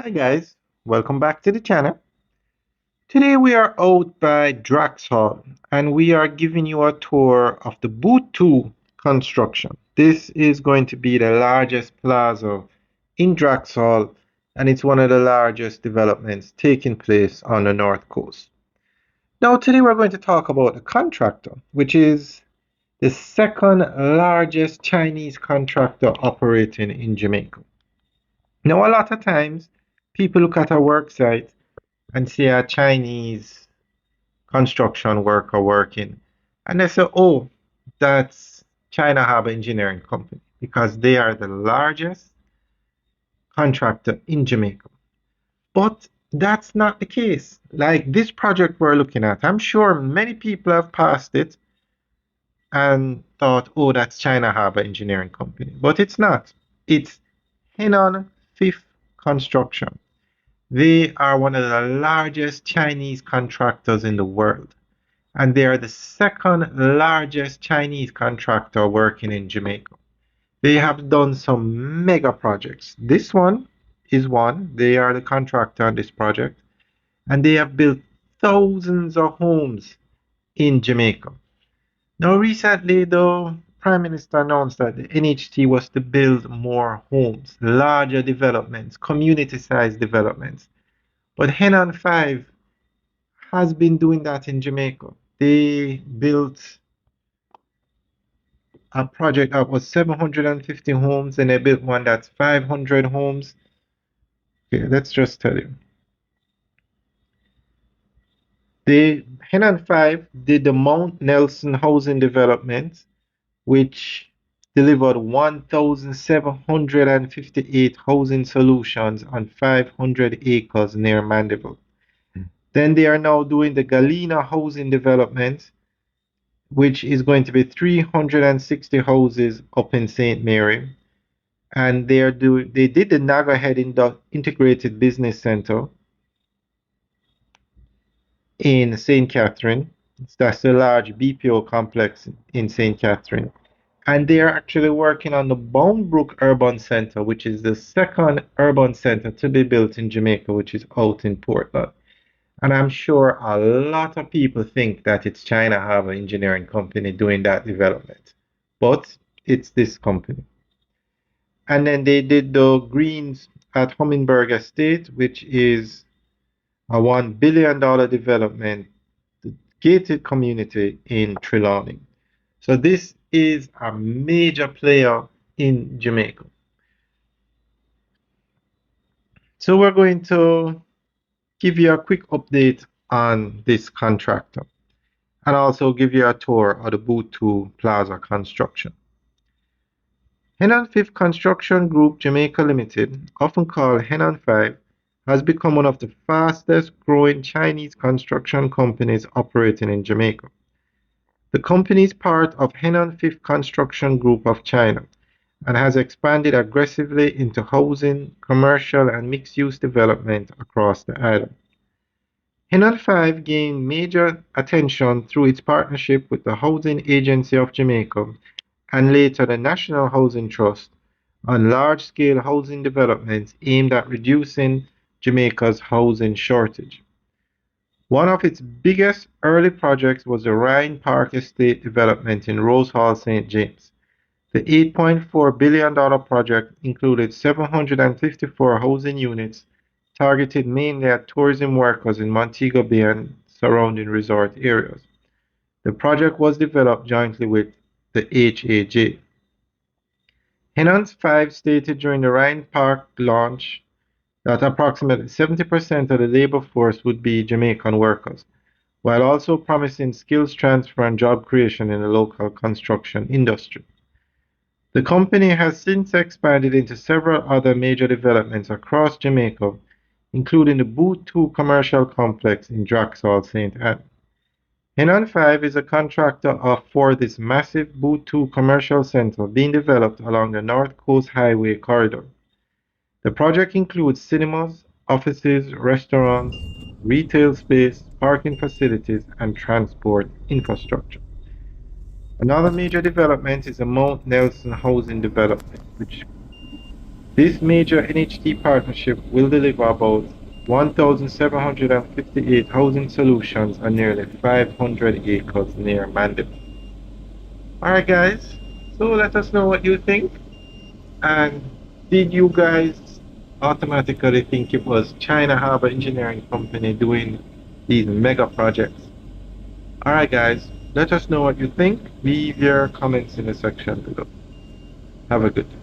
Hi guys, welcome back to the channel. Today we are out by Drax and we are giving you a tour of the Boot 2 construction. This is going to be the largest plaza in Drax and it's one of the largest developments taking place on the north coast. Now today we're going to talk about the Contractor, which is the second largest Chinese contractor operating in Jamaica. Now a lot of times people look at a work site and see a Chinese construction worker working, and they say, "Oh, that's China Harbor Engineering Company," because they are the largest contractor in Jamaica. But that's not the case. Like this project we're looking at, I'm sure many people have passed it and thought, "Oh, that's China Harbor Engineering Company," but it's not. It's Henan Fifth Construction. They are one of the largest Chinese contractors in the world, and they are the second largest Chinese contractor working in Jamaica. They have done some mega projects. This one is one. They are the contractor on this project, and they have built thousands of homes in Jamaica. Now, recently, the Prime Minister announced that the NHT was to build more homes, larger developments, community sized developments. But Henan 5 has been doing that in Jamaica. They built a project that was 750 homes and they built one that's 500 homes. Okay, let's just tell you. They Henan 5 did the Mount Nelson housing development, which delivered 1,758 housing solutions on 500 acres near Mandeville. Then they are now doing the Galena housing development, which is going to be 360 houses up in St. Mary. And they did the Nagahead Integrated Business Center in St. Catherine. That's a large BPO complex in St. Catherine. And they are actually working on the Boundbrook Urban Center, which is the second urban center to be built in Jamaica, which is out in Portland. And I'm sure a lot of people think that it's China Harbor Engineering Company doing that development, but it's this company. And then they did the Greens at Hummingbird Estate, which is a $1 billion development, gated community in Trelawney. So this is a major player in Jamaica. So we're going to give you a quick update on this contractor and also give you a tour of the Boot 2 Plaza construction. Henan Fifth Construction Group Jamaica Limited, often called Henan 5, has become one of the fastest growing Chinese construction companies operating in Jamaica. The company is part of Henan Fifth Construction Group of China and has expanded aggressively into housing, commercial, and mixed-use development across the island. Henan 5 gained major attention through its partnership with the Housing Agency of Jamaica and later the National Housing Trust on large-scale housing developments aimed at reducing Jamaica's housing shortage. One of its biggest early projects was the Rhine Park Estate development in Rose Hall, St. James. The $8.4 billion project included 754 housing units targeted mainly at tourism workers in Montego Bay and surrounding resort areas. The project was developed jointly with the HAJ. Henan's 5 stated during the Rhine Park launch that approximately 70% of the labor force would be Jamaican workers, while also promising skills transfer and job creation in the local construction industry. The company has since expanded into several other major developments across Jamaica, including the Boot 2 commercial complex in Drax, St. Anne. Henan 5 is a contractor for this massive Boot 2 commercial center being developed along the North Coast Highway corridor. The project includes cinemas, offices, restaurants, retail space, parking facilities, and transport infrastructure. Another major development is the Mount Nelson housing development, which This major NHT partnership will deliver about 1,758 housing solutions on nearly 500 acres near Mandeville. Alright guys, so let us know what you think. And did you guys automatically think it was China Harbor Engineering Company doing these mega projects? Alright guys, let us know what you think. Leave your comments in the section below. Have a good day.